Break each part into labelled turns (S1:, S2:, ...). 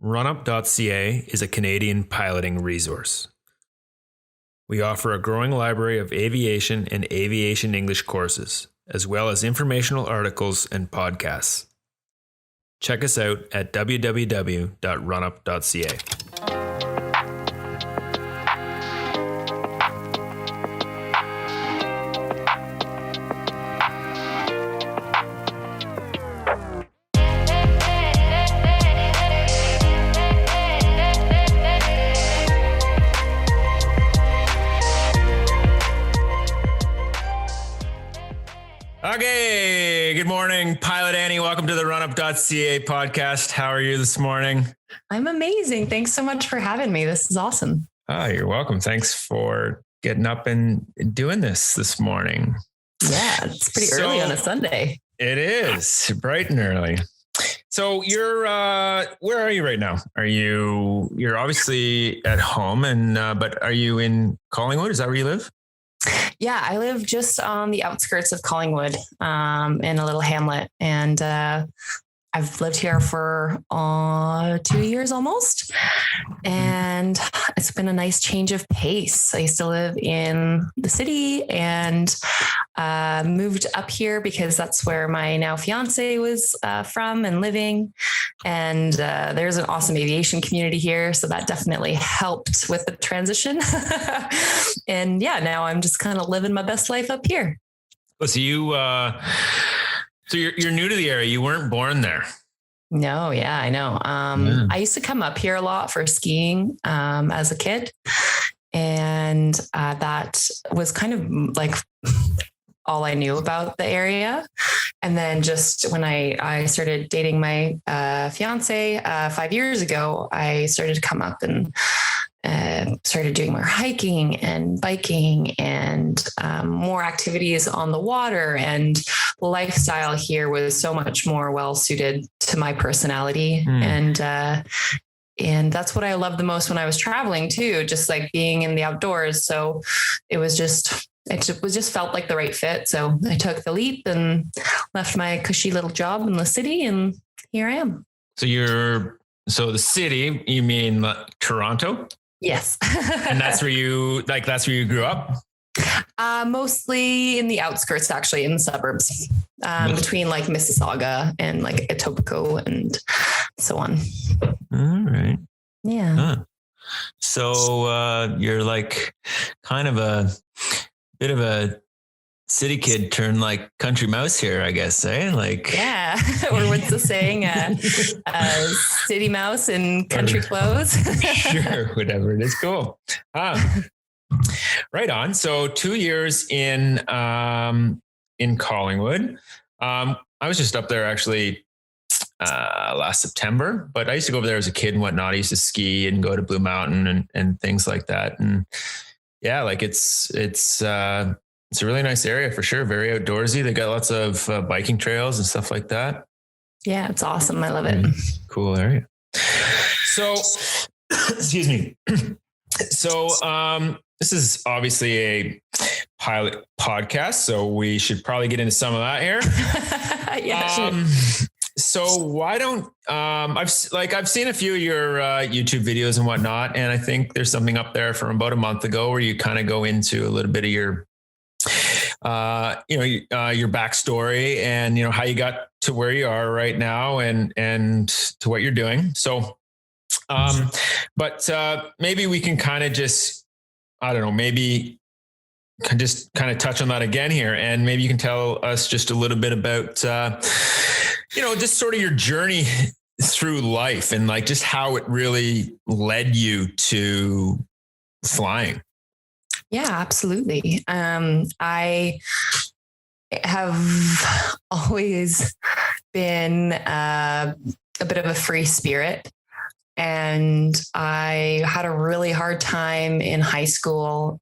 S1: runup.ca is a Canadian piloting resource. We offer a growing library of aviation and aviation English courses, as well as informational articles and podcasts. Check us out at www.runup.ca. Okay, good morning, Pilot Annie. Welcome to the runup.ca podcast. How are you this morning?
S2: I'm amazing. Thanks so much for having me. This is awesome.
S1: Oh, you're welcome. Thanks for getting up and doing this morning.
S2: Yeah, it's pretty early on a Sunday.
S1: It is bright and early. So you're, where are you right now? You're obviously at home but are you in Collingwood? Is that where you live?
S2: Yeah, I live just on the outskirts of Collingwood, in a little hamlet, and I've lived here for 2 years almost, and it's been a nice change of pace. I used to live in the city and moved up here because that's where my now fiance was from and living. And there's an awesome aviation community here, so that definitely helped with the transition. And yeah, now I'm just kind of living my best life up here.
S1: So you're new to the area. You weren't born there.
S2: No. Yeah, I know. I used to come up here a lot for skiing, as a kid. And, that was kind of like all I knew about the area. And then just when I started dating my, fiance, 5 years ago, I started to come up and started doing more hiking and biking and more activities on the water, and the lifestyle here was so much more well suited to my personality. And that's what I loved the most when I was traveling too, just like being in the outdoors. So it just felt like the right fit. So I took the leap and left my cushy little job in the city, and here I am.
S1: So the city, you mean Toronto?
S2: Yes.
S1: And that's where you grew up?
S2: Mostly in the outskirts, actually, in the suburbs, between like Mississauga and like Etobicoke and so on.
S1: All right.
S2: Yeah.
S1: Huh. So you're like kind of a bit of a city kid turned like country mouse here, I guess, eh? Like,
S2: yeah. Or what's the saying? City mouse in country clothes.
S1: Sure, whatever it is. Cool. Right on. So 2 years in Collingwood. I was just up there actually last September, but I used to go over there as a kid and whatnot. I used to ski and go to Blue Mountain and things like that. And yeah, like it's a really nice area for sure. Very outdoorsy. They got lots of biking trails and stuff like that.
S2: Yeah, it's awesome. I love it.
S1: Cool area. So, excuse me. So, this is obviously a pilot podcast, so we should probably get into some of that here.
S2: Yeah, sure.
S1: So why don't I've seen a few of your YouTube videos and whatnot, and I think there's something up there from about a month ago where you kind of go into a little bit of your your backstory and how you got to where you are right now and to what you're doing. So, but maybe we can kind of just, I don't know, maybe just kind of touch on that again here, and maybe you can tell us just a little bit about just sort of your journey through life and like just how it really led you to flying.
S2: Yeah, absolutely. I have always been a bit of a free spirit, and I had a really hard time in high school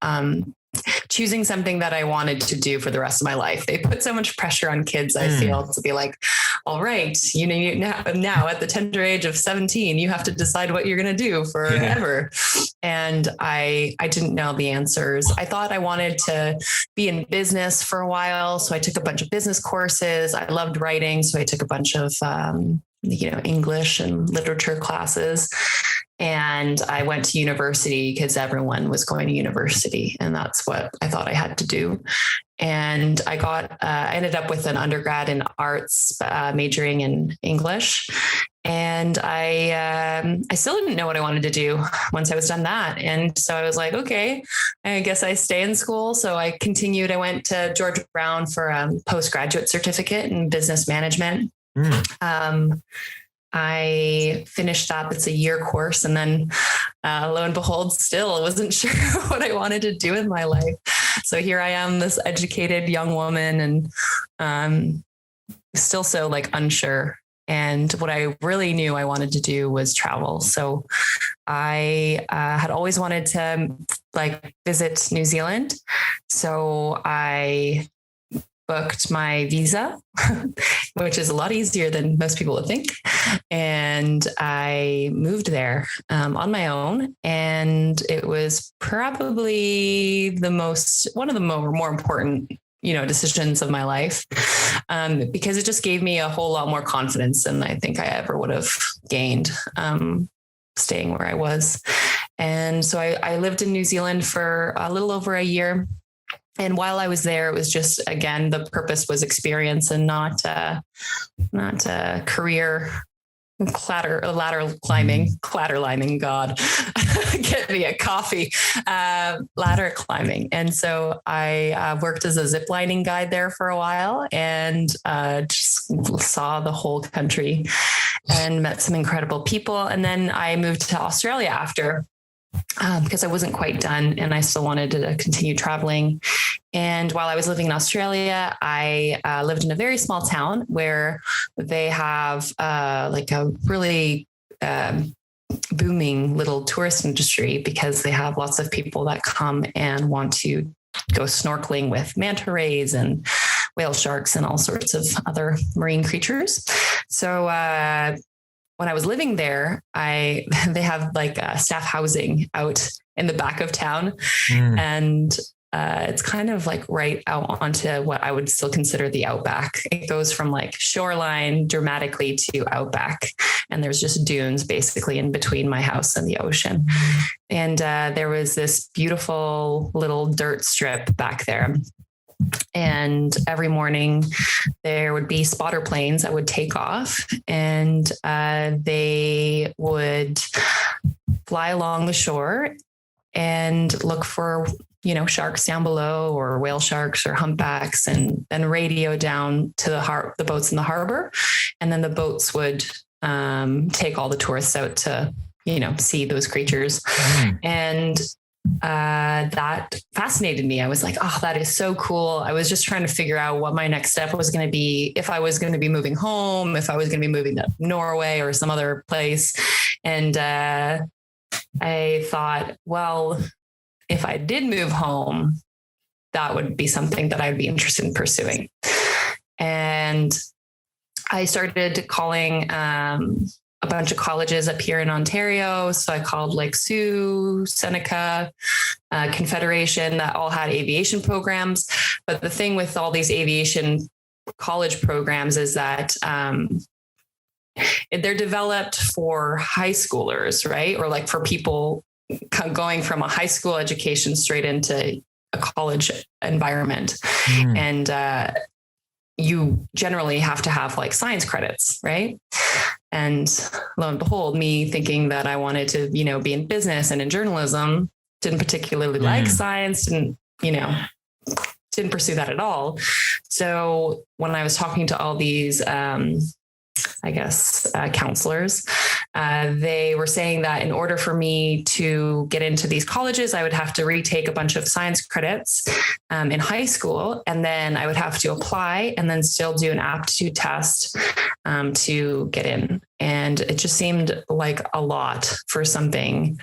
S2: choosing something that I wanted to do for the rest of my life. They put so much pressure on kids, I feel, to be like, all right, now at the tender age of 17, you have to decide what you're going to do forever. Yeah. And I didn't know the answers. I thought I wanted to be in business for a while. So I took a bunch of business courses. I loved writing. So I took a bunch of English and literature classes. And I went to university because everyone was going to university, and that's what I thought I had to do. And I ended up with an undergrad in arts, majoring in English. And I still didn't know what I wanted to do once I was done that. And so I was like, okay, I guess I stay in school. So I continued. I went to George Brown for a postgraduate certificate in business management. I finished that. It's a year course. And then lo and behold, still wasn't sure what I wanted to do in my life. So here I am, this educated young woman, and still so unsure. And what I really knew I wanted to do was travel. So I had always wanted to visit New Zealand. So I booked my visa, which is a lot easier than most people would think. And I moved there on my own. And it was probably one of the more important, decisions of my life, because it just gave me a whole lot more confidence than I think I ever would have gained staying where I was. And so I lived in New Zealand for a little over a year. And while I was there, it was just, again, the purpose was experience and not career ladder climbing. God, get me a coffee, ladder climbing. And so I worked as a zip lining guide there for a while, and just saw the whole country and met some incredible people. And then I moved to Australia after, because I wasn't quite done and I still wanted to continue traveling. And while I was living in Australia, I lived in a very small town where they have a really booming little tourist industry, because they have lots of people that come and want to go snorkeling with manta rays and whale sharks and all sorts of other marine creatures. So when I was living there, they have staff housing out in the back of town. And it's kind of right out onto what I would still consider the outback. It goes from shoreline dramatically to outback. And there's just dunes basically in between my house and the ocean. And there was this beautiful little dirt strip back there. And every morning there would be spotter planes that would take off, and they would fly along the shore and look for, sharks down below, or whale sharks or humpbacks, and then radio down to the boats in the harbor. And then the boats would take all the tourists out to, see those creatures. And that fascinated me. I was like, oh, that is so cool. I was just trying to figure out what my next step was going to be, if I was going to be moving home, if I was going to be moving to Norway or some other place. And I thought, well, if I did move home, that would be something that I'd be interested in pursuing. And I started calling a bunch of colleges up here in Ontario. So I called Sioux, Seneca, Confederation, that all had aviation programs. But the thing with all these aviation college programs is that they're developed for high schoolers, right? Or for people going from a high school education straight into a college environment. And you generally have to have science credits, right? And lo and behold, me thinking that I wanted to, be in business and in journalism, didn't particularly like science, didn't pursue that at all. So when I was talking to all these, counselors, they were saying that in order for me to get into these colleges, I would have to retake a bunch of science credits in high school. And then I would have to apply and then still do an aptitude test to get in. And it just seemed like a lot for something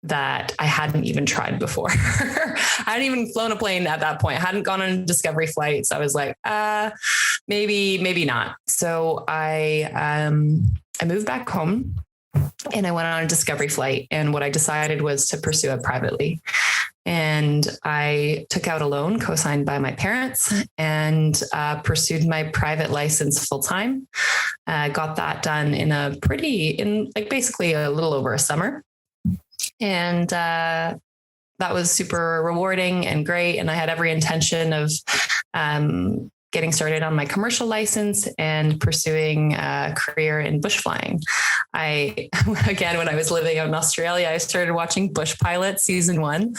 S2: that I hadn't even tried before. I hadn't even flown a plane at that point. I hadn't gone on a discovery flight. So I was like, maybe not. So I moved back home and I went on a discovery flight. And what I decided was to pursue it privately. And I took out a loan co-signed by my parents and pursued my private license full time. Got that done in basically a little over a summer. And that was super rewarding and great. And I had every intention of getting started on my commercial license and pursuing a career in bush flying. Again, when I was living out in Australia, I started watching Bush Pilot season 1,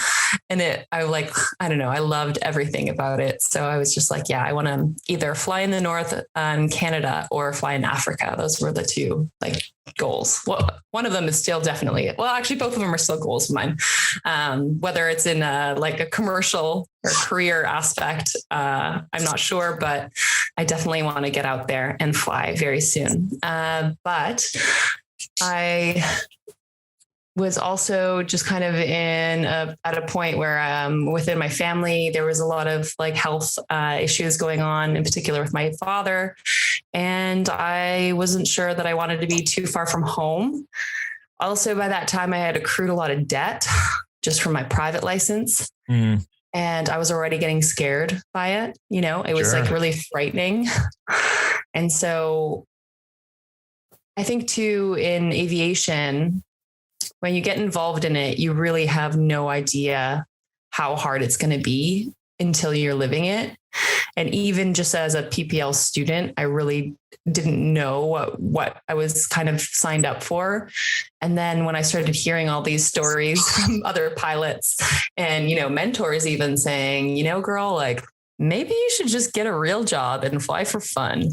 S2: and I loved everything about it. So I was just like, yeah, I want to either fly in the North in Canada or fly in Africa. Those were the two goals. Well, one of them is still definitely, actually both of them are still goals of mine. Whether it's in a commercial or career aspect, I'm not sure, but I definitely want to get out there and fly very soon. But I was also just kind of at a point where within my family, there was a lot of health issues going on, in particular with my father. And I wasn't sure that I wanted to be too far from home. Also, by that time, I had accrued a lot of debt just from my private license. Mm. And I was already getting scared by it. It was really frightening. And so I think too, in aviation, when you get involved in it, you really have no idea how hard it's going to be until you're living it. And even just as a PPL student, I really didn't know what I was kind of signed up for. And then when I started hearing all these stories from other pilots and, mentors even saying, girl, maybe you should just get a real job and fly for fun.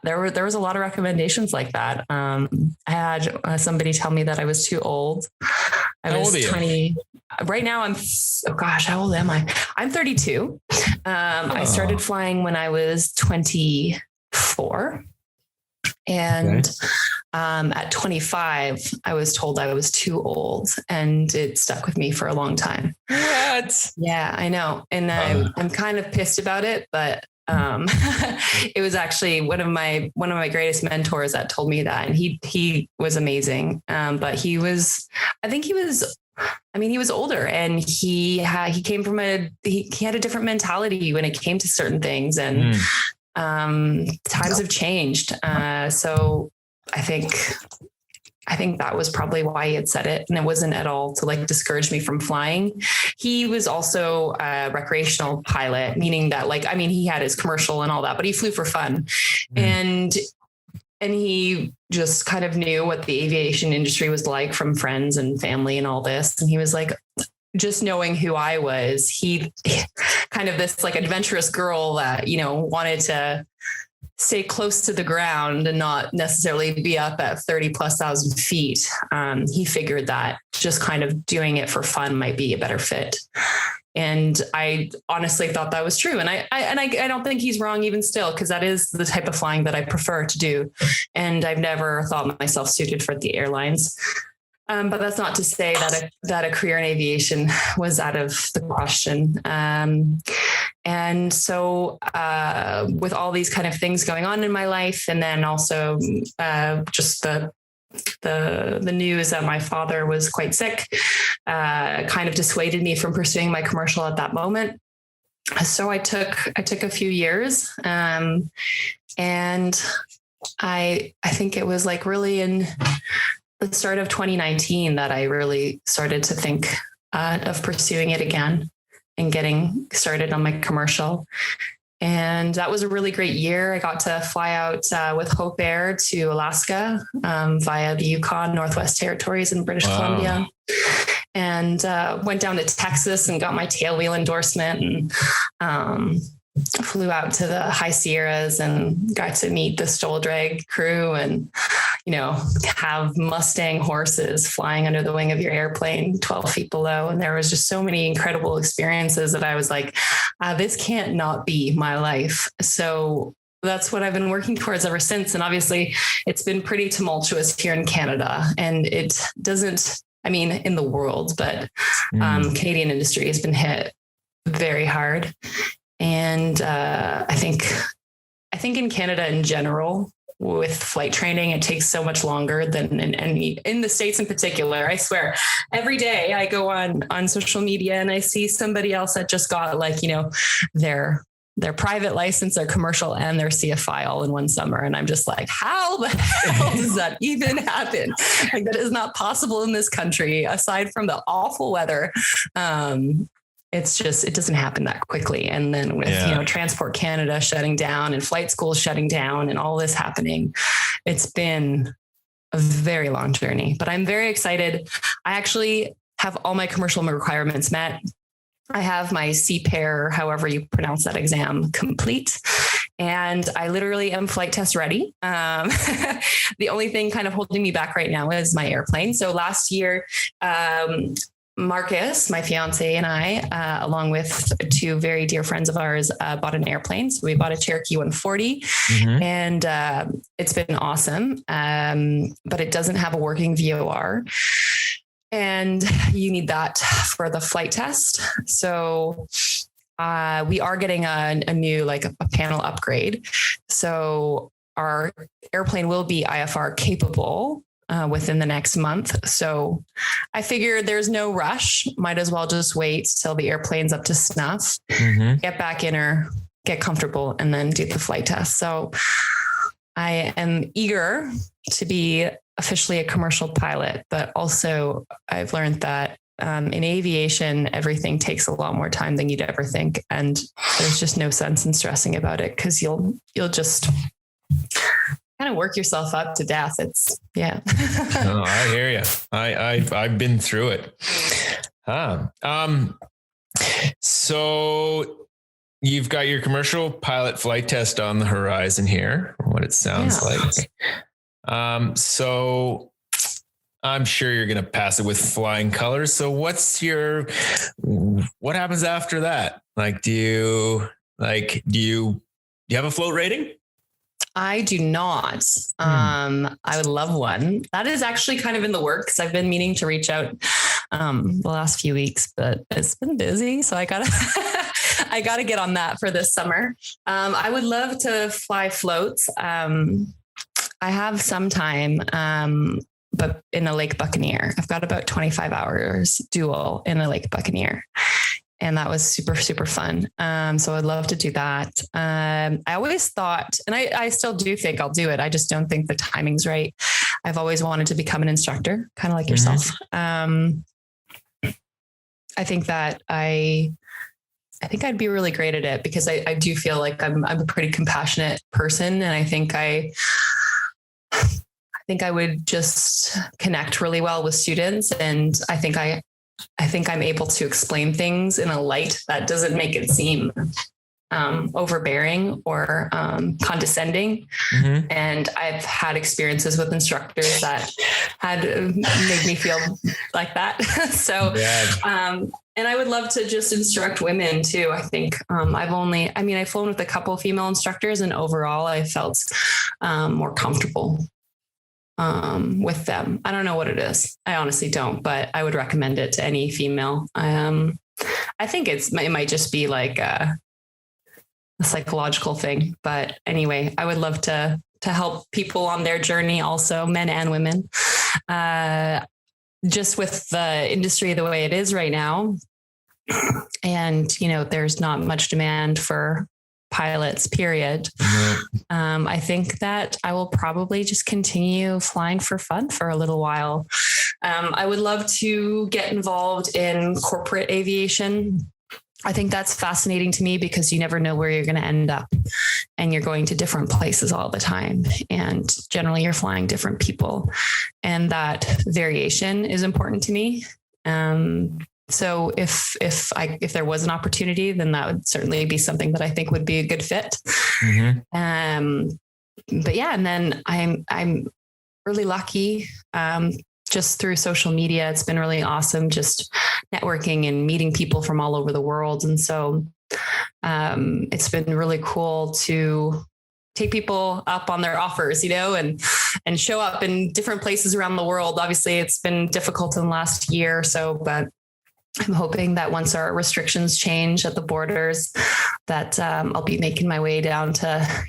S2: There was a lot of recommendations like that. I had somebody tell me that I was too old. I was 20. Right now how old am I? I'm 32. I started flying when I was 24. And at 25, I was told I was too old, and it stuck with me for a long time.
S1: What?
S2: Yeah, I know. And I'm kind of pissed about it, but it was actually one of my greatest mentors that told me that. And he was amazing. But he was older, and he came from he had a different mentality when it came to certain things, and times have changed. So I think that was probably why he had said it. And it wasn't at all to discourage me from flying. He was also a recreational pilot, meaning that he had his commercial and all that, but he flew for fun. And he just kind of knew what the aviation industry was like from friends and family and all this. And he was like, just knowing who I was, he kind of this adventurous girl that, wanted to stay close to the ground and not necessarily be up at 30,000+ feet. He figured that just kind of doing it for fun might be a better fit. And I honestly thought that was true. And I don't think he's wrong even still, because that is the type of flying that I prefer to do. And I've never thought myself suited for the airlines. But that's not to say that a career in aviation was out of the question. And so with all these kind of things going on in my life, and then also just the news that my father was quite sick, kind of dissuaded me from pursuing my commercial at that moment. So I took a few years, and I think it was really in the start of 2019 that I really started to think of pursuing it again and getting started on my commercial. And that was a really great year. I got to fly out with Hope Air to Alaska via the Yukon Northwest Territories in British Columbia, and went down to Texas and got my tailwheel endorsement, and flew out to the high Sierras and got to meet the Stoll Drag crew and, have Mustang horses flying under the wing of your airplane 12 feet below. And there was just so many incredible experiences that I was like, this can't not be my life. So that's what I've been working towards ever since. And obviously it's been pretty tumultuous here in Canada, and it doesn't, in the world, but Canadian industry has been hit very hard. And I think in Canada in general, with flight training, it takes so much longer than in the States in particular. I swear every day I go on social media and I see somebody else that just got like, their private license, their commercial, and their CFI all in one summer. And I'm just like, how the hell does that even happen? Like, that is not possible in this country, aside from the awful weather. It's just, it doesn't happen that quickly. And then with, Transport Canada shutting down and flight schools shutting down and all this happening, it's been a very long journey, but I'm very excited. I actually have all my commercial requirements met. I have my CPAIR, however you pronounce that exam, complete. And I literally am flight test ready. The only thing kind of holding me back right now is my airplane. So last year, Marcus, my fiance, and I, along with two very dear friends of ours, bought an airplane. So we bought a Cherokee 140 and it's been awesome. But it doesn't have a working VOR. And you need that for the flight test. So we are getting a new, like a panel upgrade. So our airplane will be IFR capable within the next month. So I figured there's no rush. Might as well just wait till the airplane's up to snuff, get back in her, get comfortable, and then do the flight test. So I am eager to be officially a commercial pilot, but also I've learned that in aviation, everything takes a lot more time than you'd ever think. And there's just no sense in stressing about it, because you'll just kind of work yourself up to death. It's
S1: Oh, I hear you. I've been through it. So you've got your commercial pilot flight test on the horizon here, what it sounds like. So I'm sure you're going to pass it with flying colors. So what happens after that? Like, do you have a float rating?
S2: I do not. I would love one. That is actually kind of in the works. I've been meaning to reach out the last few weeks, but it's been busy. So I gotta get on that for this summer. I would love to fly floats. I have some time, but in a Lake Buccaneer. I've got about 25 hours dual in a Lake Buccaneer. And that was super, super fun. So I'd love to do that. I always thought, and I still do think I'll do it. I just don't think the timing's right. I've always wanted to become an instructor, kind of like yourself. I think that I think I'd be really great at it, because I do feel like I'm a pretty compassionate person. And I think I would just connect really well with students. And I think I'm able to explain things in a light that doesn't make it seem overbearing or condescending. And I've had experiences with instructors that had made me feel like that. So, and I would love to just instruct women too. I think I've flown with a couple of female instructors, and overall I felt more comfortable with them. I don't know what it is. I honestly don't, but I would recommend it to any female. I think it might just be like a psychological thing, but anyway, I would love to help people on their journey, also men and women. Just with the industry the way it is right now, and there's not much demand for pilots, period. I think that I will probably just continue flying for fun for a little while. I would love to get involved in corporate aviation. I think that's fascinating to me, because you never know where you're going to end up, and you're going to different places all the time. And generally you're flying different people, and that variation is important to me. So if there was an opportunity, then that would certainly be something that I think would be a good fit. But yeah, and then I'm really lucky. Just through social media, it's been really awesome, just networking and meeting people from all over the world. And so it's been really cool to take people up on their offers, and show up in different places around the world. Obviously it's been difficult in the last year or so, but I'm hoping that once our restrictions change at the borders, that I'll be making my way down to,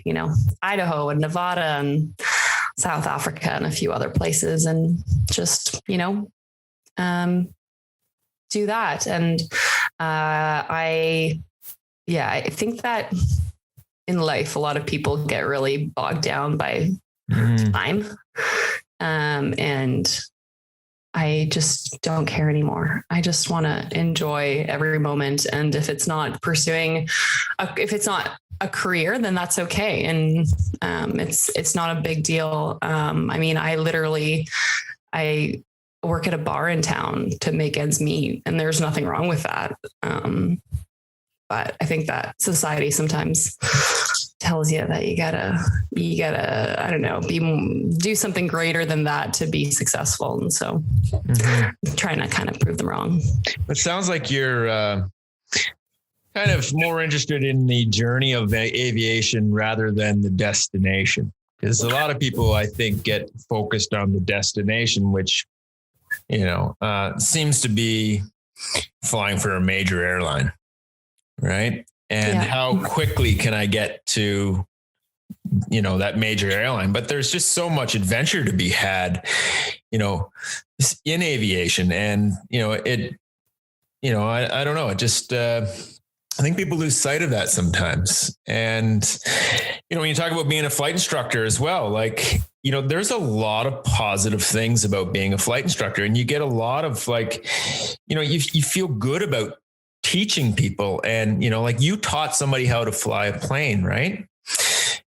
S2: Idaho and Nevada and South Africa and a few other places, and just, do that. And I think that in life, a lot of people get really bogged down by time. And I just don't care anymore. I just want to enjoy every moment. And if it's not if it's not a career, then that's okay. And it's not a big deal. I work at a bar in town to make ends meet, and there's nothing wrong with that. But I think that society sometimes tells you that you gotta, I don't know, do something greater than that to be successful. And so I'm trying to kind of prove them wrong.
S1: It sounds like you're kind of more interested in the journey of aviation rather than the destination. Because a lot of people, I think, get focused on the destination, which, seems to be flying for a major airline. Right. And how quickly can I get to, that major airline? But there's just so much adventure to be had, in aviation. And, I don't know. It just, I think people lose sight of that sometimes. And, when you talk about being a flight instructor as well, like, there's a lot of positive things about being a flight instructor, and you get a lot of you feel good about teaching people. And, like you taught somebody how to fly a plane, right?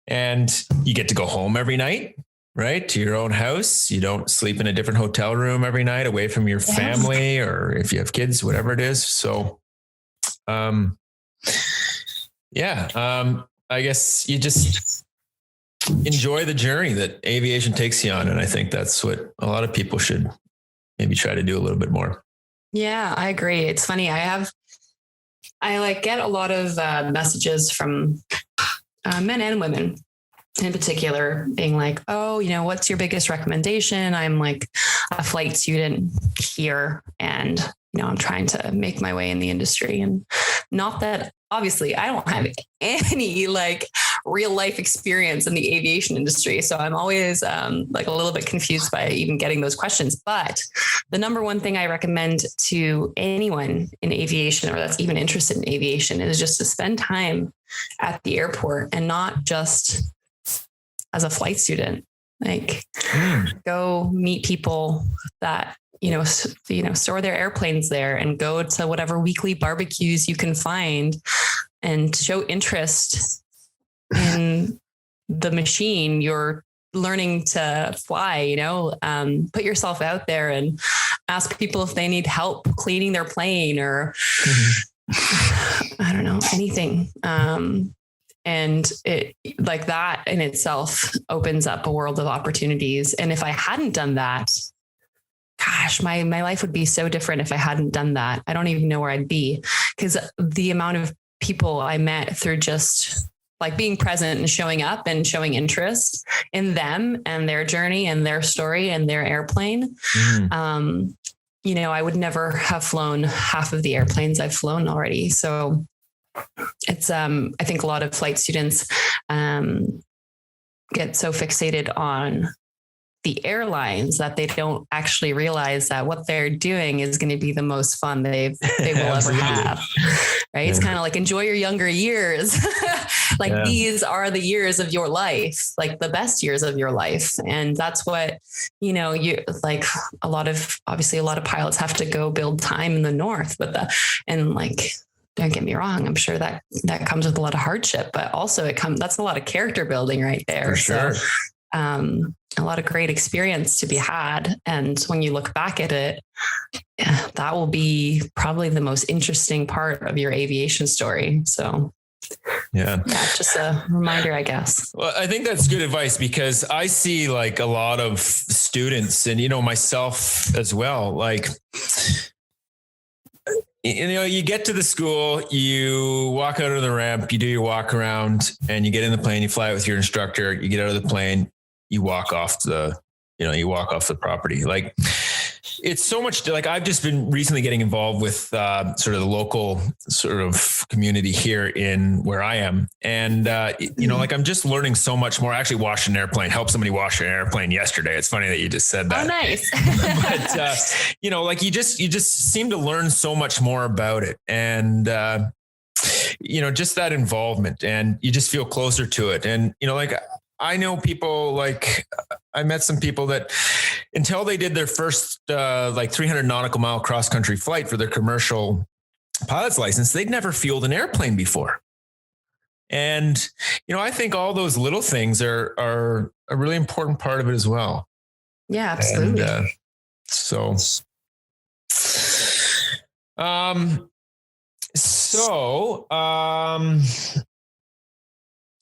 S1: And you get to go home every night, right? To your own house. You don't sleep in a different hotel room every night away from your family, or if you have kids, whatever it is. So, I guess you just enjoy the journey that aviation takes you on. And I think that's what a lot of people should maybe try to do a little bit more.
S2: Yeah, I agree. It's funny. I get a lot of messages from men and women in particular being like, oh, what's your biggest recommendation? I'm like a flight student here, and, I'm trying to make my way in the industry. And not that obviously I don't have any real life experience in the aviation industry. So I'm always a little bit confused by even getting those questions. But the number one thing I recommend to anyone in aviation, or that's even interested in aviation, is just to spend time at the airport, and not just as a flight student. Go meet people that store their airplanes there, and go to whatever weekly barbecues you can find, and show interest in the machine you're learning to fly. Put yourself out there and ask people if they need help cleaning their plane, or I don't know, anything. And it, like that in itself, opens up a world of opportunities. And if I hadn't done that, gosh, my life would be so different if I hadn't done that. I don't even know where I'd be, because the amount of people I met through just being present and showing up and showing interest in them and their journey and their story and their airplane. I would never have flown half of the airplanes I've flown already. So it's, I think a lot of flight students get so fixated on the airlines that they don't actually realize that what they're doing is going to be the most fun they will ever have. Right. Yeah. It's kind of like, enjoy your younger years. These are the years of your life, the best years of your life. And that's what, you a lot of pilots have to go build time in the north, don't get me wrong, I'm sure that comes with a lot of hardship, but also that's a lot of character building right there.
S1: For sure.
S2: So, a lot of great experience to be had. And when you look back at it, that will be probably the most interesting part of your aviation story. So yeah, just a reminder, I guess.
S1: Well, I think that's good advice, because I see a lot of students, and, myself as well, you get to the school, you walk out of the ramp, you do your walk around, and you get in the plane, you fly it with your instructor, you get out of the plane, you walk off the property. it's so much like I've just been recently getting involved with sort of the local sort of community here in where I am. And, like I'm just learning so much more. I actually washed an airplane, helped somebody wash an airplane yesterday. It's funny that you just said that.
S2: Oh, nice.
S1: But, like you just seem to learn so much more about it. And, just that involvement, and you just feel closer to it. And, like I know people, like I met some people that until they did their first 300 nautical mile cross country flight for their commercial pilot's license, they'd never fueled an airplane before. And, I think all those little things are a really important part of it as well.
S2: Yeah, absolutely.
S1: And,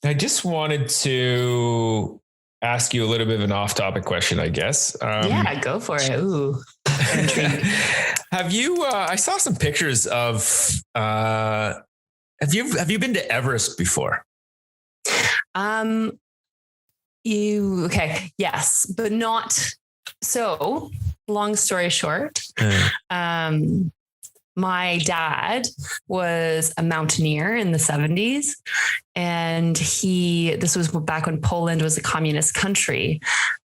S1: I just wanted to ask you a little bit of an off-topic question, I guess.
S2: Yeah, go for it. Ooh, I'm intrigued.
S1: Have you? I saw some pictures of. Have you been to Everest before?
S2: Yes, but not. So, long story short, my dad was a mountaineer in the 70s, and this was back when Poland was a communist country,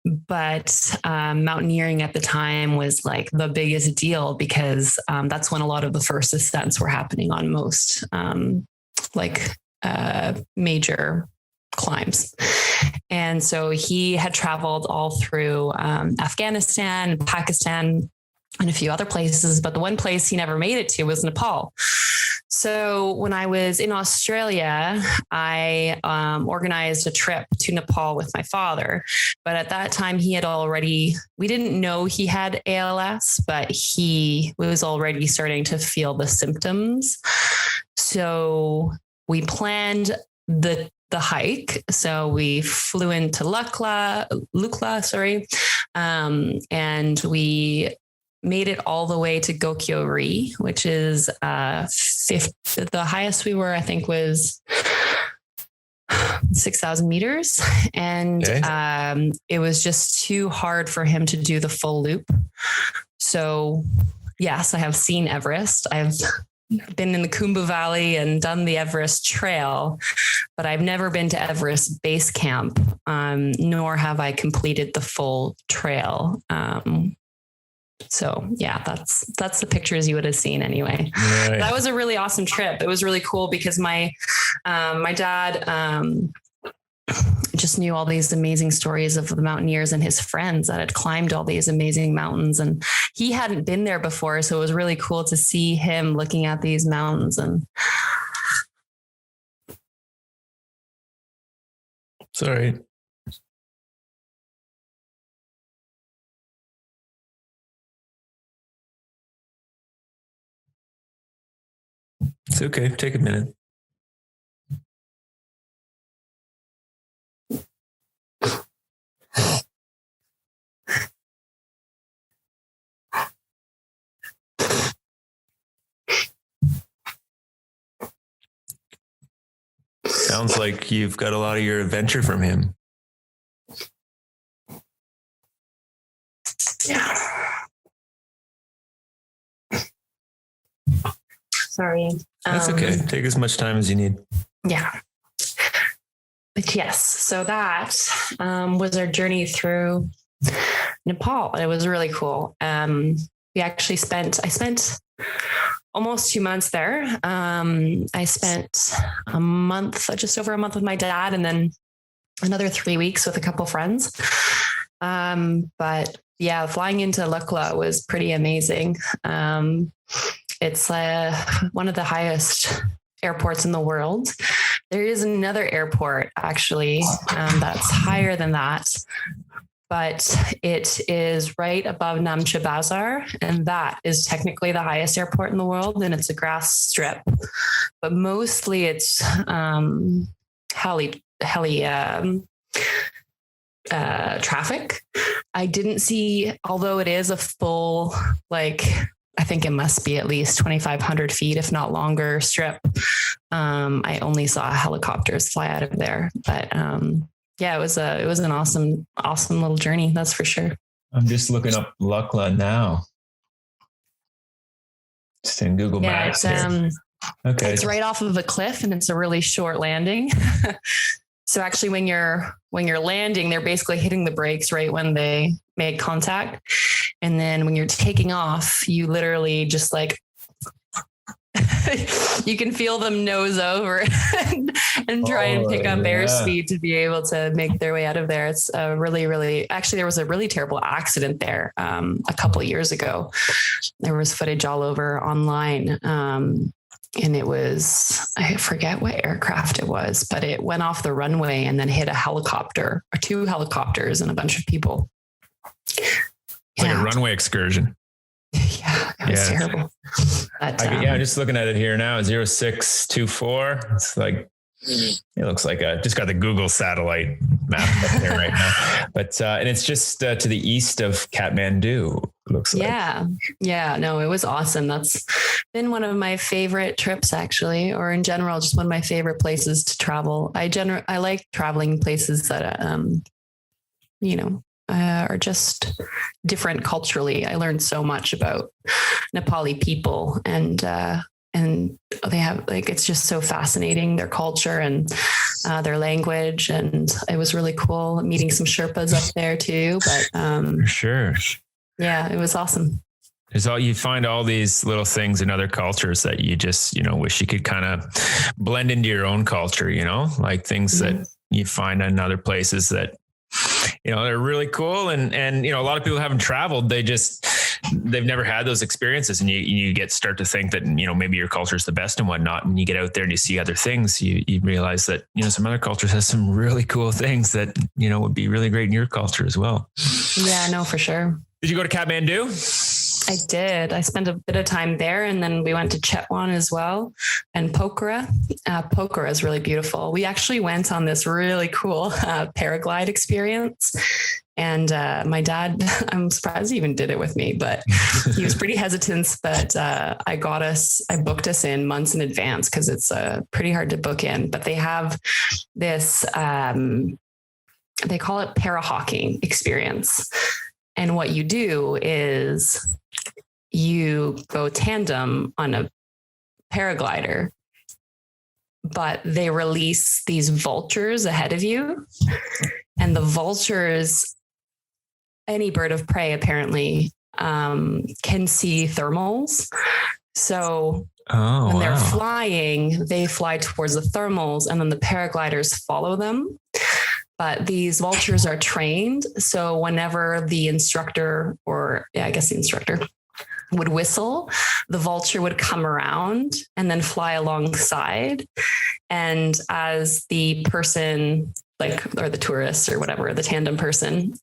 S2: but mountaineering at the time was like the biggest deal because that's when a lot of the first ascents were happening on most major climbs. And so he had traveled all through Afghanistan, Pakistan, and a few other places, but the one place he never made it to was Nepal. So when I was in Australia, I organized a trip to Nepal with my father. But at that time, we didn't know he had ALS, but he was already starting to feel the symptoms. So we planned the hike. So we flew into Lukla, and we made it all the way to Gokyo-ri, which is the highest we were, I think, was 6,000 meters. And it was just too hard for him to do the full loop. So yes, I have seen Everest. I've been in the Khumbu Valley and done the Everest Trail, but I've never been to Everest Base Camp, nor have I completed the full trail. So yeah, that's the pictures you would have seen anyway. Right. That was a really awesome trip. It was really cool because my dad just knew all these amazing stories of the mountaineers and his friends that had climbed all these amazing mountains, and he hadn't been there before. So it was really cool to see him looking at these mountains. And
S1: sorry. It's okay. Take a minute. Sounds like you've got a lot of your adventure from him.
S2: Yeah. Sorry.
S1: That's okay. Take as much time as you need.
S2: Yeah. But yes, so that was our journey through Nepal. It was really cool. I spent almost 2 months there. I spent just over a month with my dad, and then another 3 weeks with a couple friends. But yeah, flying into Lukla was pretty amazing. It's one of the highest airports in the world. There is another airport actually that's higher than that, but it is right above Namche Bazar, and that is technically the highest airport in the world, and it's a grass strip. But mostly it's heli traffic. I didn't see, although it is a full I think it must be at least 2,500 feet, if not longer, strip. I only saw helicopters fly out of there, but yeah, it was an awesome little journey. That's for sure.
S1: I'm just looking up Lachlan now. Just in Google Maps here. Okay.
S2: It's right off of a cliff and it's a really short landing. So actually when you're landing, they're basically hitting the brakes right when they make contact. And then when you're taking off, you literally just like, you can feel them nose over and try and pick up airspeed to be able to make their way out of there. It's a really, actually there was a really terrible accident there a couple of years ago. There was footage all over online. And it was, I forget what aircraft it was, but it went off the runway and then hit a helicopter or 2 helicopters and a bunch of people.
S1: It's like a runway excursion.
S2: Yeah, it was terrible. But,
S1: I'm just looking at it here now, 0624. It's like, it looks like just got the Google satellite map up there right now. But, and it's just to the east of Kathmandu, looks like.
S2: Yeah. No, it was awesome. That's been one of my favorite trips actually, or in general, just one of my favorite places to travel. I like traveling places that, are just different culturally. I learned so much about Nepali people and they have it's just so fascinating, their culture and their language. And it was really cool meeting some Sherpas up there too. But
S1: for sure.
S2: Yeah, it was awesome.
S1: You find all these little things in other cultures that you just, wish you could kind of blend into your own culture, like things that you find in other places that, they're really cool. And, a lot of people haven't traveled. They've never had those experiences. And you start to think that, maybe your culture is the best and whatnot. And you get out there and you see other things. You realize that, some other cultures has some really cool things that, would be really great in your culture as well. Yeah,
S2: no, for sure.
S1: Did you go to Kathmandu?
S2: I did. I spent a bit of time there and then we went to Chetwan as well and Pokhara. Pokhara is really beautiful. We actually went on this really cool paraglide experience. And my dad, I'm surprised he even did it with me, but he was pretty hesitant. But I booked us in months in advance because it's pretty hard to book in. But they have this, they call it parahawking experience. And what you do is you go tandem on a paraglider, but they release these vultures ahead of you. And the vultures, any bird of prey apparently, can see thermals. So when they're flying, they fly towards the thermals and then the paragliders follow them. But these vultures are trained. So whenever the instructor would whistle, the vulture would come around and then fly alongside. And as the person, or the tourist or whatever, the tandem person,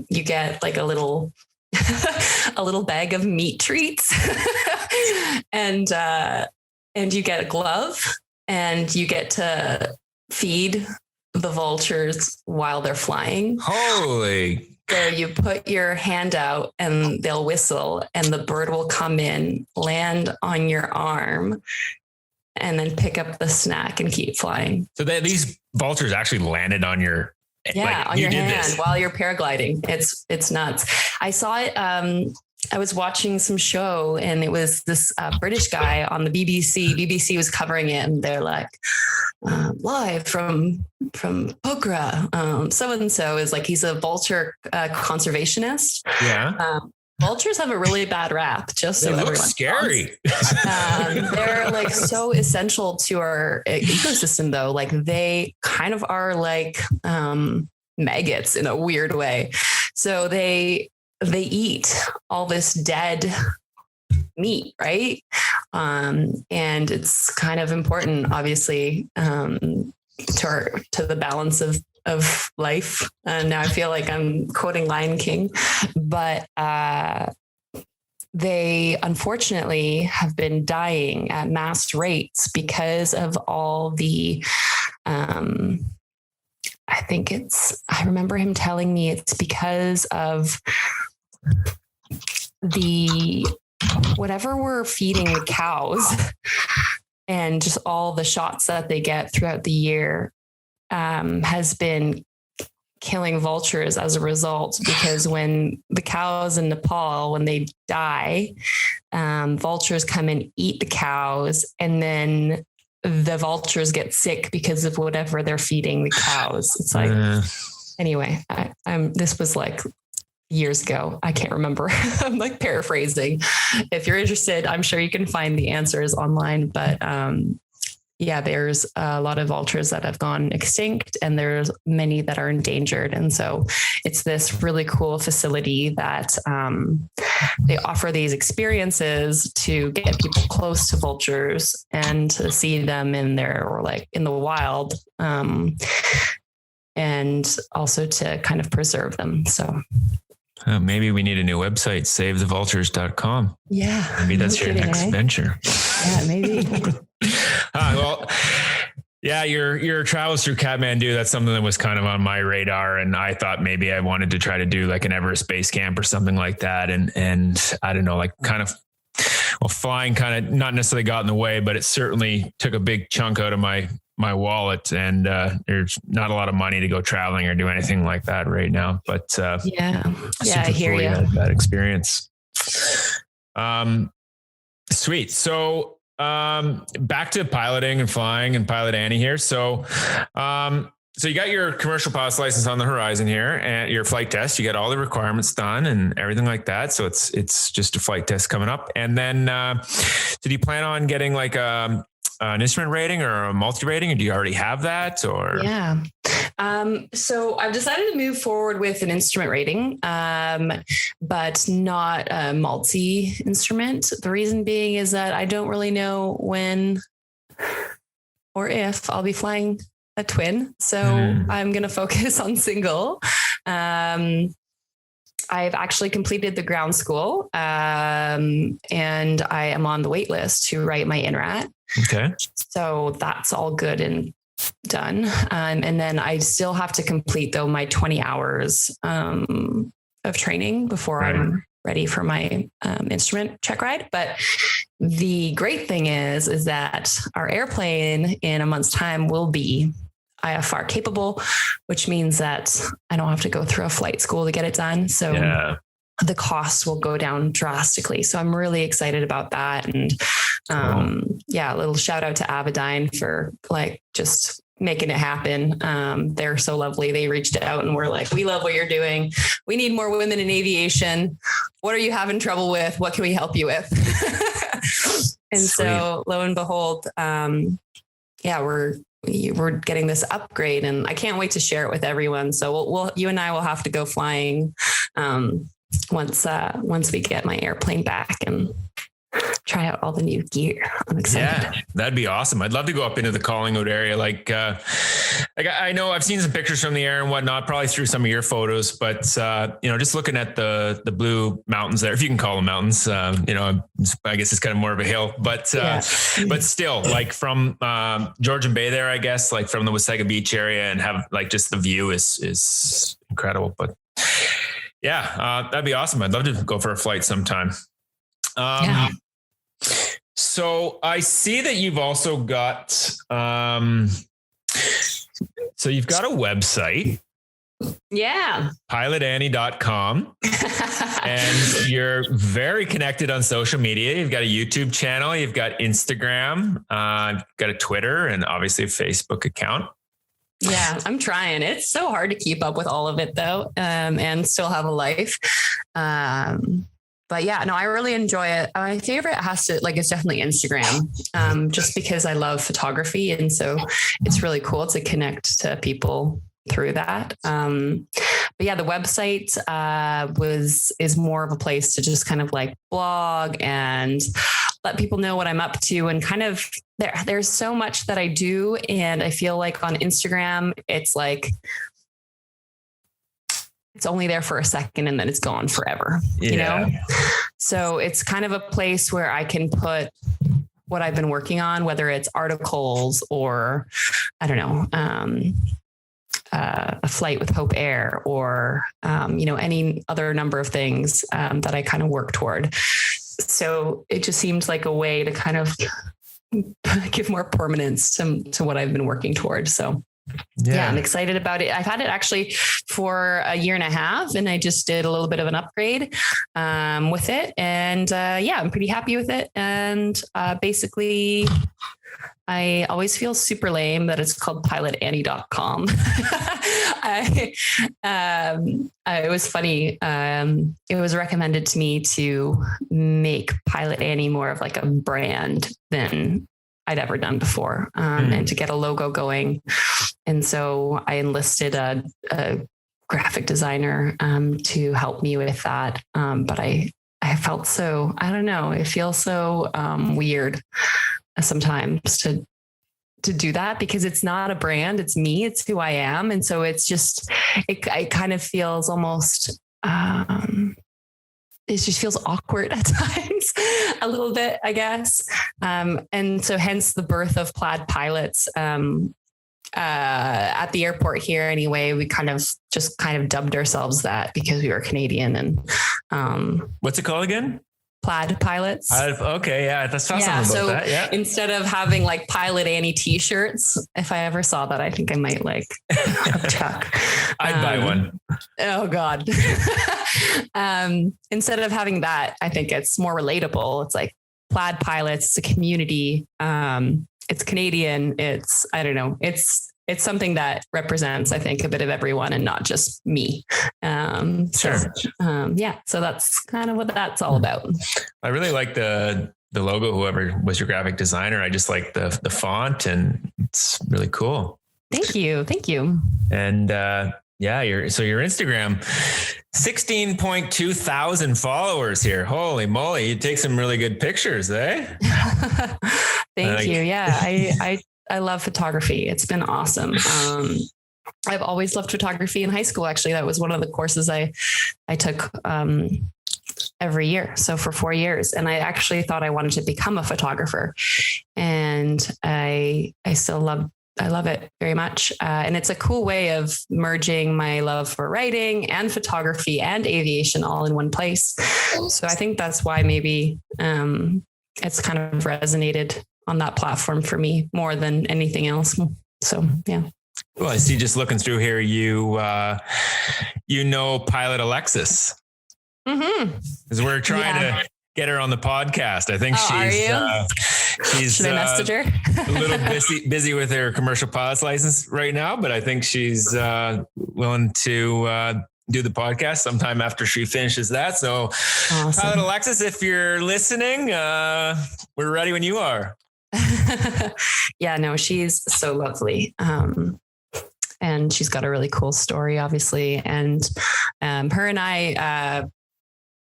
S2: you get like a little bag of meat treats and you get a glove and you get to feed the vultures while they're flying.
S1: Holy.
S2: So you put your hand out and they'll whistle and the bird will come in, land on your arm, and then pick up the snack and keep flying.
S1: So these vultures actually landed on your
S2: on your hand while you're paragliding. It's nuts. I saw it. I was watching some show and it was this British guy on the BBC. BBC was covering it and they're like, live from Pokhara. So-and-so is like, he's a vulture conservationist.
S1: Yeah.
S2: Vultures have a really bad rap. Just so
S1: they look scary.
S2: They're like so essential to our ecosystem though. Like they kind of are like maggots in a weird way. So they eat all this dead meat, right? And it's kind of important, obviously, to the balance of life. And now I feel like I'm quoting Lion King, but they unfortunately have been dying at mass rates because of all the I remember him telling me it's because of the whatever we're feeding the cows and just all the shots that they get throughout the year has been killing vultures as a result, because when the cows in Nepal, when they die, vultures come and eat the cows, and then the vultures get sick because of whatever they're feeding the cows. It's like, anyway, this was like years ago. I can't remember. I'm like paraphrasing. If you're interested, I'm sure you can find the answers online, but, yeah, there's a lot of vultures that have gone extinct, and there's many that are endangered. And so it's this really cool facility that they offer these experiences to get people close to vultures and to see them in their, or like in the wild, and also to kind of preserve them. So
S1: maybe we need a new website, savethevultures.com.
S2: Yeah.
S1: Maybe that's your next venture.
S2: Yeah, maybe.
S1: Well, yeah, your travels through Kathmandu, that's something that was kind of on my radar. And I thought maybe I wanted to try to do like an Everest base camp or something like that. And I don't know, like kind of, well, flying kind of not necessarily got in the way, but it certainly took a big chunk out of my wallet. And there's not a lot of money to go traveling or do anything like that right now. But
S2: yeah, I hear you.
S1: That experience. Sweet. So back to piloting and flying and Pilot Annie here. So you got your commercial pilot's license on the horizon here, and your flight test, you got all the requirements done and everything like that. So it's just a flight test coming up. And then, did you plan on getting like, an instrument rating or a multi rating, or do you already have that? Or
S2: yeah. So I've decided to move forward with an instrument rating, but not a multi instrument. The reason being is that I don't really know when or if I'll be flying a twin. So I'm going to focus on single. I've actually completed the ground school, and I am on the wait list to write my INRAT.
S1: Okay.
S2: So that's all good and done. And then I still have to complete though my 20 hours of training before I'm ready for my instrument check ride. But the great thing is that our airplane in a month's time will be IFR capable, which means that I don't have to go through a flight school to get it done. So the cost will go down drastically. So I'm really excited about that. And a little shout out to Avidyne for like just making it happen. They're so lovely. They reached out and were like, we love what you're doing. We need more women in aviation. What are you having trouble with? What can we help you with? And so lo and behold, we're getting this upgrade, and I can't wait to share it with everyone. So you and I will have to go flying once we get my airplane back and try out all the new gear. I'm excited.
S1: Yeah, that'd be awesome. I'd love to go up into the Collingwood area. Like I know I've seen some pictures from the air and whatnot, probably through some of your photos, but just looking at the blue mountains there, if you can call them mountains, I guess it's kind of more of a hill, but still like from Georgian Bay there, I guess, like from the Wasaga Beach area, and have like just the view is incredible. But that'd be awesome. I'd love to go for a flight sometime. So I see that you've also got, so you've got a website.
S2: Yeah.
S1: pilotannie.com. And you're very connected on social media. You've got a YouTube channel. You've got Instagram. You've got a Twitter, and obviously a Facebook account.
S2: Yeah, I'm trying. It's so hard to keep up with all of it though, and still have a life. But yeah, no, I really enjoy it. My favorite it's definitely Instagram, just because I love photography. And so it's really cool to connect to people through that. But yeah, the website is more of a place to just kind of like blog and let people know what I'm up to, and kind of there's so much that I do. And I feel like on Instagram, it's like, it's only there for a second and then it's gone forever, you know? So it's kind of a place where I can put what I've been working on, whether it's articles or, I don't know, a flight with Hope Air, or, any other number of things that I kind of work toward. So it just seems like a way to kind of give more permanence to what I've been working towards. So Yeah, I'm excited about it. I've had it actually for a year and a half, and I just did a little bit of an upgrade with it. And I'm pretty happy with it. And basically, I always feel super lame that it's called pilotannie.com. It was funny. It was recommended to me to make Pilot Annie more of like a brand than I'd ever done before, and to get a logo going. And so I enlisted a graphic designer to help me with that. But I felt so, I don't know, it feels so weird sometimes to do that, because it's not a brand, it's me, it's who I am. And so it's just, it kind of feels almost, it just feels awkward at times, a little bit, I guess. And so hence the birth of Plaid Pilots. At the airport here anyway, we kind of dubbed ourselves that because we were Canadian. And
S1: what's it called again?
S2: Plaid Pilots.
S1: Okay, yeah, that's something about
S2: so
S1: that. Yeah.
S2: Instead of having like Pilot Annie t-shirts, if I ever saw that, I think I might like Chuck.
S1: I'd buy one.
S2: Oh God. Instead of having that, I think it's more relatable. It's like Plaid Pilots. It's a community. It's Canadian. It's, I don't know. It's something that represents, I think, a bit of everyone and not just me.
S1: Sure.
S2: So that's kind of what that's all about.
S1: I really like the logo, whoever was your graphic designer. I just like the font, and it's really cool.
S2: Thank you.
S1: And your Instagram, 16.2 thousand followers here. Holy moly. You take some really good pictures, eh?
S2: Thank you. Yeah. I love photography. It's been awesome. I've always loved photography in high school. Actually, that was one of the courses I took every year. So for 4 years, and I actually thought I wanted to become a photographer, and I love it very much. And it's a cool way of merging my love for writing and photography and aviation all in one place. So I think that's why maybe it's kind of resonated on that platform for me more than anything else. So, yeah.
S1: Well, I see, just looking through here, you Pilot Alexis. Because we're trying to get her on the podcast. I think she's
S2: Should I message her?
S1: A little busy with her commercial pilot's license right now, but I think she's willing to do the podcast sometime after she finishes that. So awesome. Pilot Alexis, if you're listening, we're ready when you are.
S2: Yeah, no, she's so lovely. And she's got a really cool story, obviously. And her and I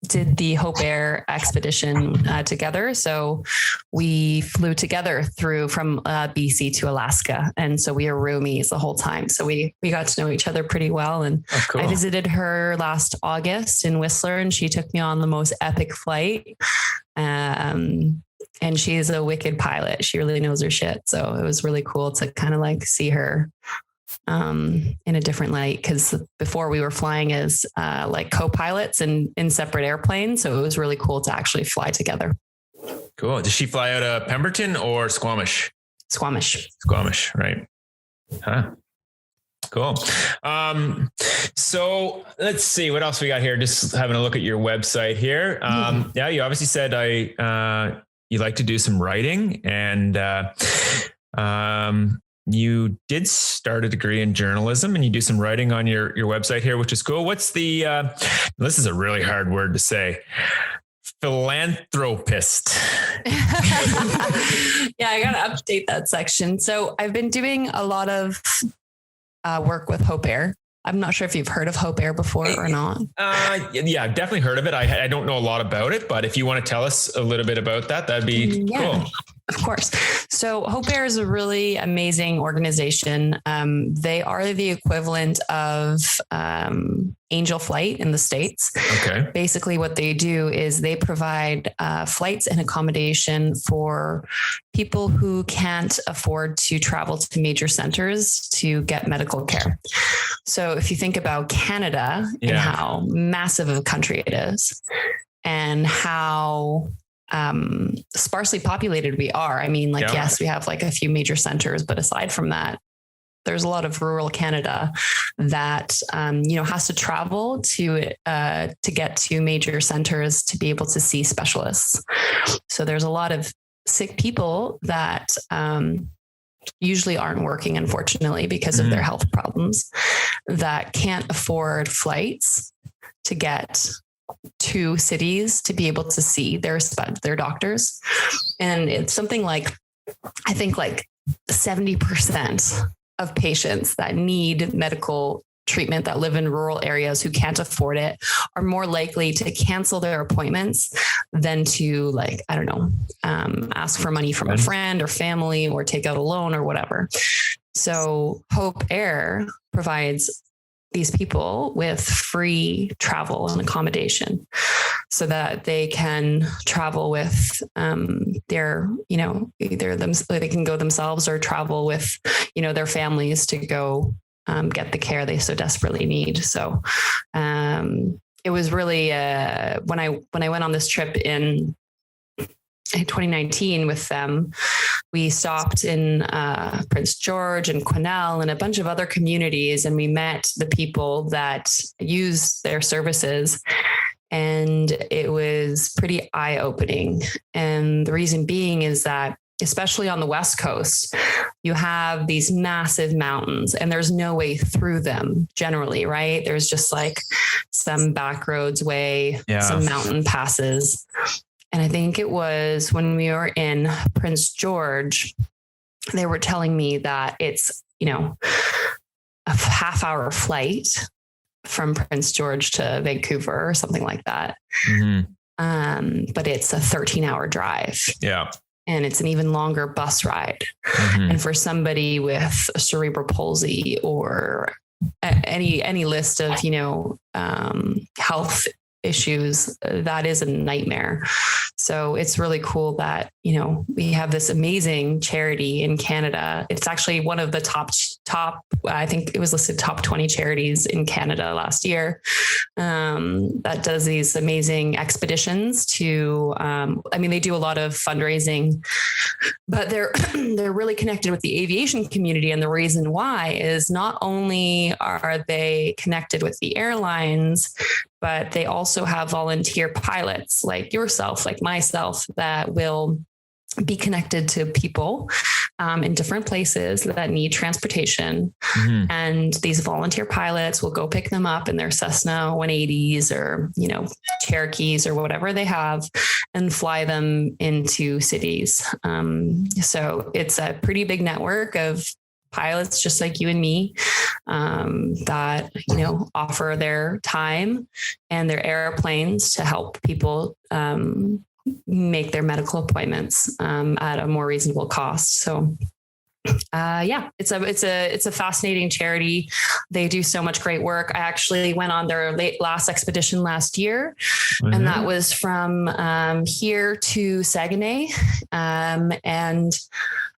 S2: did the Hope Air expedition together. So we flew together from BC to Alaska. And so we were roomies the whole time. So we got to know each other pretty well. And cool. I visited her last August in Whistler, and she took me on the most epic flight. And she's a wicked pilot. She really knows her shit. So it was really cool to kind of like see her in a different light, because before we were flying as like co-pilots and in separate airplanes. So it was really cool to actually fly together.
S1: Cool. Did she fly out of Pemberton or Squamish? Squamish, right. Huh. Cool. So let's see what else we got here. Just having a look at your website here. Yeah, you obviously said you like to do some writing, and you did start a degree in journalism, and you do some writing on your website here, which is cool. What's the, this is a really hard word to say, philanthropist.
S2: Yeah, I got to update that section. So I've been doing a lot of work with Hope Air. I'm not sure if you've heard of Hope Air before or not.
S1: Yeah, I've definitely heard of it. I don't know a lot about it, but if you want to tell us a little bit about that, that'd be cool.
S2: Of course. So Hope Air is a really amazing organization. They are the equivalent of Angel Flight in the States.
S1: Okay.
S2: Basically what they do is they provide flights and accommodation for people who can't afford to travel to major centers to get medical care. So if you think about Canada and how massive of a country it is, and how sparsely populated we are. I mean, yes, we have like a few major centers, but aside from that, there's a lot of rural Canada that, has to travel to get to major centers to be able to see specialists. So there's a lot of sick people that, usually aren't working, unfortunately, because of their health problems, that can't afford flights to get to cities to be able to see their doctors. And it's something like, I think like 70% of patients that need medical treatment that live in rural areas who can't afford it are more likely to cancel their appointments than to, like, I don't know, ask for money from a friend or family or take out a loan or whatever. So Hope Air provides these people with free travel and accommodation so that they can travel with their, either they can go themselves or travel with, their families to go get the care they so desperately need. So it was really when I went on this trip in 2019 with them, we stopped in Prince George and Quesnel and a bunch of other communities, and we met the people that use their services. And it was pretty eye-opening. And the reason being is that, especially on the West Coast, you have these massive mountains and there's no way through them generally, right? There's just like some back roads way, some mountain passes. And I think it was when we were in Prince George, they were telling me that it's, a half-hour flight from Prince George to Vancouver or something like that. But it's a 13-hour drive.
S1: Yeah.
S2: And it's an even longer bus ride. And for somebody with cerebral palsy or any list of, health issues, that is a nightmare. So it's really cool that, we have this amazing charity in Canada. It's actually one of the top, I think it was listed top 20 charities in Canada last year, that does these amazing expeditions to, they do a lot of fundraising, but they're really connected with the aviation community. And the reason why is not only are they connected with the airlines, but they also have volunteer pilots like yourself, like myself, that will be connected to people in different places that need transportation. And these volunteer pilots will go pick them up in their Cessna 180s or, Cherokees or whatever they have and fly them into cities. So it's a pretty big network of pilots just like you and me, that, offer their time and their airplanes to help people, make their medical appointments, at a more reasonable cost. So, it's a fascinating charity. They do so much great work. I actually went on their last expedition last year, and that was from, here to Saguenay. And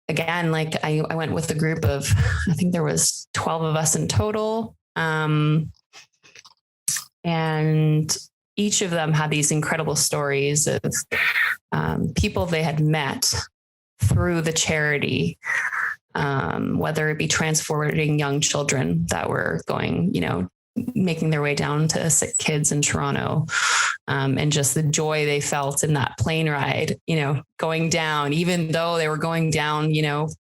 S2: again, like I went with a group of, I think there was 12 of us in total. And each of them had these incredible stories of people they had met through the charity, whether it be transporting young children that were going, making their way down to sick kids in Toronto, and just the joy they felt in that plane ride, going down, even though they were going down,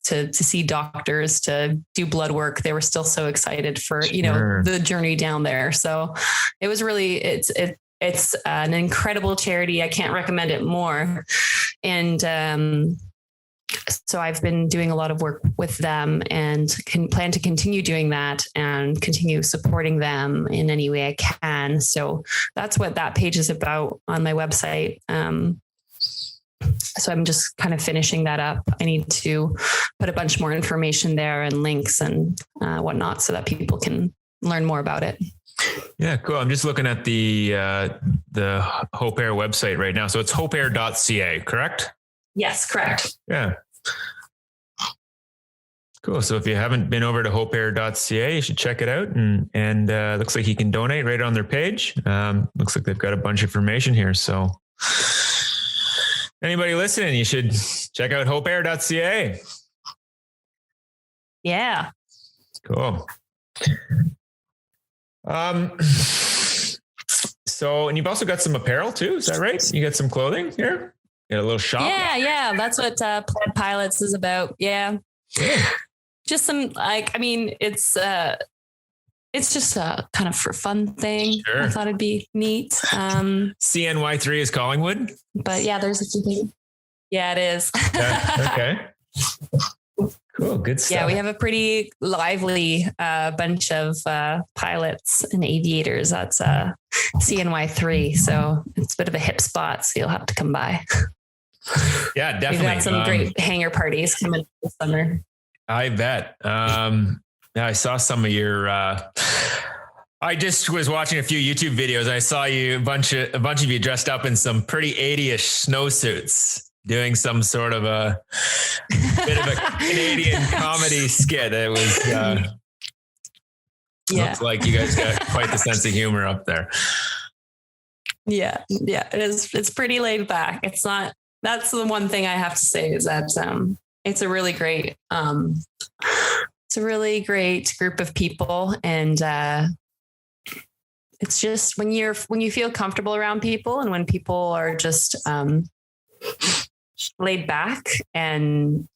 S2: to see doctors, to do blood work, they were still so excited for, the journey down there. So it was really, it's an incredible charity. I can't recommend it more. And, so I've been doing a lot of work with them and can plan to continue doing that and continue supporting them in any way I can. So that's what that page is about on my website. So I'm just kind of finishing that up. I need to put a bunch more information there and links and whatnot so that people can learn more about it.
S1: Yeah, cool. I'm just looking at the Hope Air website right now. So it's hopeair.ca, correct?
S2: Yes, correct.
S1: Yeah. Cool. So if you haven't been over to hopeair.ca, you should check it out. And looks like you can donate right on their page. Looks like they've got a bunch of information here. So anybody listening, you should check out hopeair.ca.
S2: Yeah.
S1: Cool. So, and you've also got some apparel too. Is that right? You got some clothing here? You got a little shop?
S2: Yeah. That's what Plaid Pilots is about. Yeah. Just some, it's just a kind of for fun thing. Sure. I thought it'd be neat.
S1: CNY3 is Collingwood?
S2: But yeah, there's a few things. Yeah, it is.
S1: Okay. Cool. Good stuff.
S2: Yeah, we have a pretty lively bunch of pilots and aviators. That's CNY3. So it's a bit of a hip spot. So you'll have to come by.
S1: Yeah, definitely.
S2: We've got some great hangar parties coming this summer.
S1: I bet. Yeah, I saw some of your. I just was watching a few YouTube videos. And I saw you a bunch of you dressed up in some pretty 80-ish snowsuits, doing some sort of a bit of a Canadian comedy skit. It was looks like you guys got quite the sense of humor up there.
S2: Yeah, it is. It's pretty laid back. It's not. That's the one thing I have to say is that it's a really great. It's a really great group of people, and it's just when you feel comfortable around people, and when people are just laid back and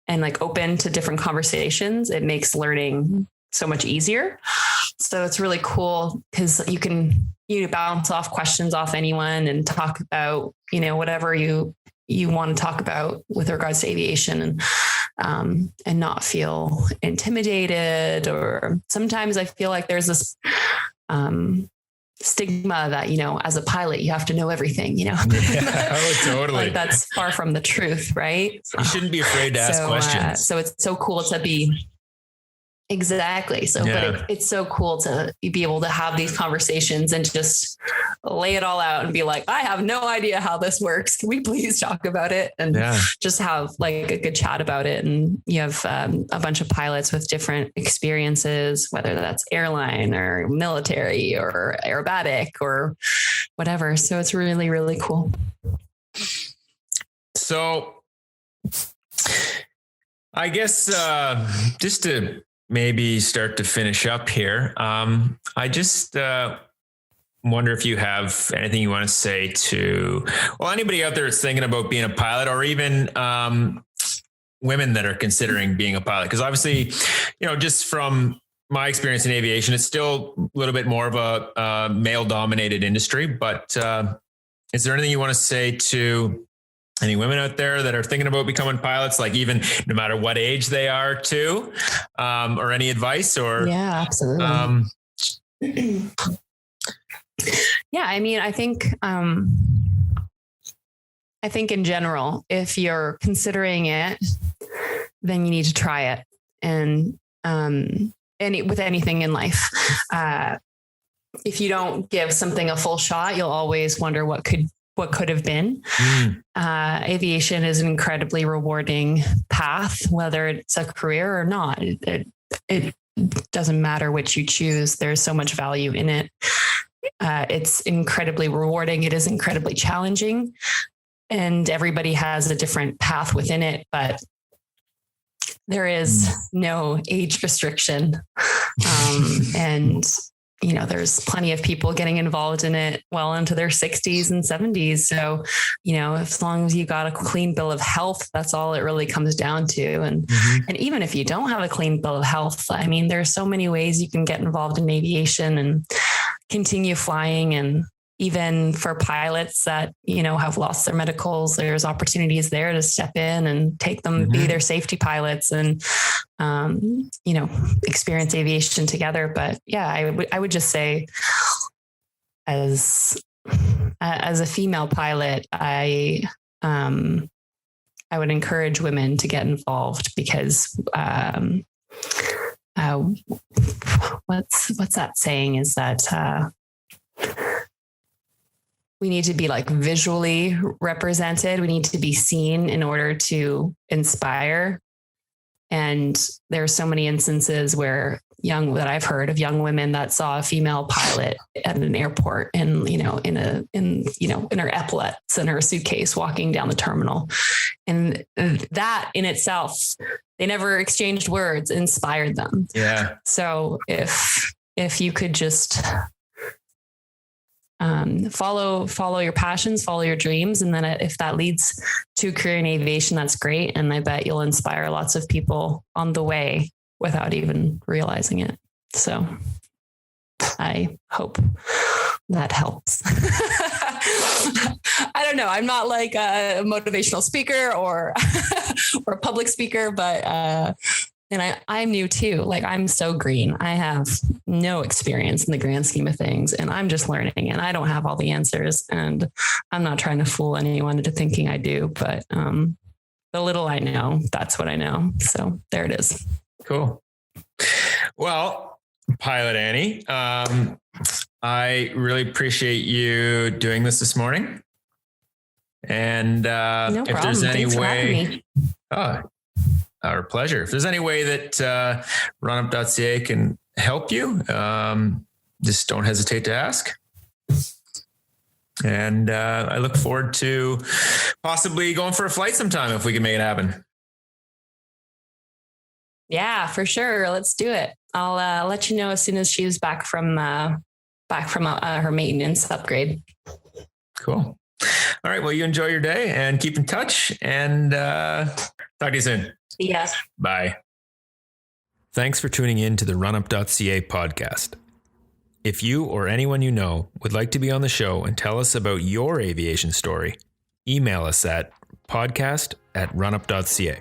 S2: like open to different conversations, it makes learning so much easier. So it's really cool because you bounce off questions off anyone and talk about, whatever you want to talk about with regards to aviation, and not feel intimidated. Or sometimes I feel like there's this stigma that, as a pilot, you have to know everything,
S1: Yeah, oh, totally.
S2: Like that's far from the truth, right?
S1: You shouldn't be afraid to ask questions.
S2: So it's so cool to be exactly. So, but it's so cool to be able to have these conversations and just lay it all out and be like, I have no idea how this works. Can we please talk about it? And just have like a good chat about it. And you have a bunch of pilots with different experiences, whether that's airline or military or aerobatic or whatever. So it's really, really cool.
S1: So I guess just to maybe start to finish up here. I just wonder if you have anything you want to say to, anybody out there that's thinking about being a pilot, or even women that are considering being a pilot. Because obviously, just from my experience in aviation, it's still a little bit more of a male dominated industry. But is there anything you want to say to any women out there that are thinking about becoming pilots, like even no matter what age they are too, or any advice or?
S2: Yeah, absolutely. I think in general, if you're considering it, then you need to try it. And with anything in life, if you don't give something a full shot, you'll always wonder what could have been. Aviation is an incredibly rewarding path, whether it's a career or not. It doesn't matter which you choose. There's so much value in it. It's incredibly rewarding. It is incredibly challenging, and everybody has a different path within it, but there is no age restriction. And there's plenty of people getting involved in it well into their 60s and 70s. So, as long as you got a clean bill of health, that's all it really comes down to. And even if you don't have a clean bill of health, there's so many ways you can get involved in aviation and continue flying. And even for pilots that, have lost their medicals, there's opportunities there to step in and take them, be their safety pilots and, experience aviation together. But yeah, I would just say as a female pilot, I would encourage women to get involved because, what's that saying is that, we need to be like visually represented. We need to be seen in order to inspire. And there are so many instances where, that I've heard of young women that saw a female pilot at an airport and, in her epaulets and her suitcase walking down the terminal. And that in itself, they never exchanged words, inspired them.
S1: Yeah.
S2: So if you could just follow your passions, follow your dreams. And then if that leads to a career in aviation, that's great. And I bet you'll inspire lots of people on the way without even realizing it. So I hope that helps. I don't know. I'm not like a motivational speaker or a public speaker, but and I'm new too. Like, I'm so green. I have no experience in the grand scheme of things, and I'm just learning, and I don't have all the answers, and I'm not trying to fool anyone into thinking I do, but the little I know, that's what I know. So there it is.
S1: Cool. Well, Pilot Annie, I really appreciate you doing this morning. And
S2: no
S1: if
S2: problem.
S1: there's any
S2: Thanks
S1: way, our pleasure. If there's any way that runup.ca can help you, just don't hesitate to ask. And I look forward to possibly going for a flight sometime if we can make it happen.
S2: Yeah, for sure. Let's do it. I'll let you know as soon as she's back from her maintenance upgrade.
S1: Cool. All right. Well, you enjoy your day and keep in touch, and talk to you soon.
S2: Yes.
S1: Bye. Thanks for tuning in to the runup.ca podcast. If you or anyone you know would like to be on the show and tell us about your aviation story, email us at podcast@runup.ca.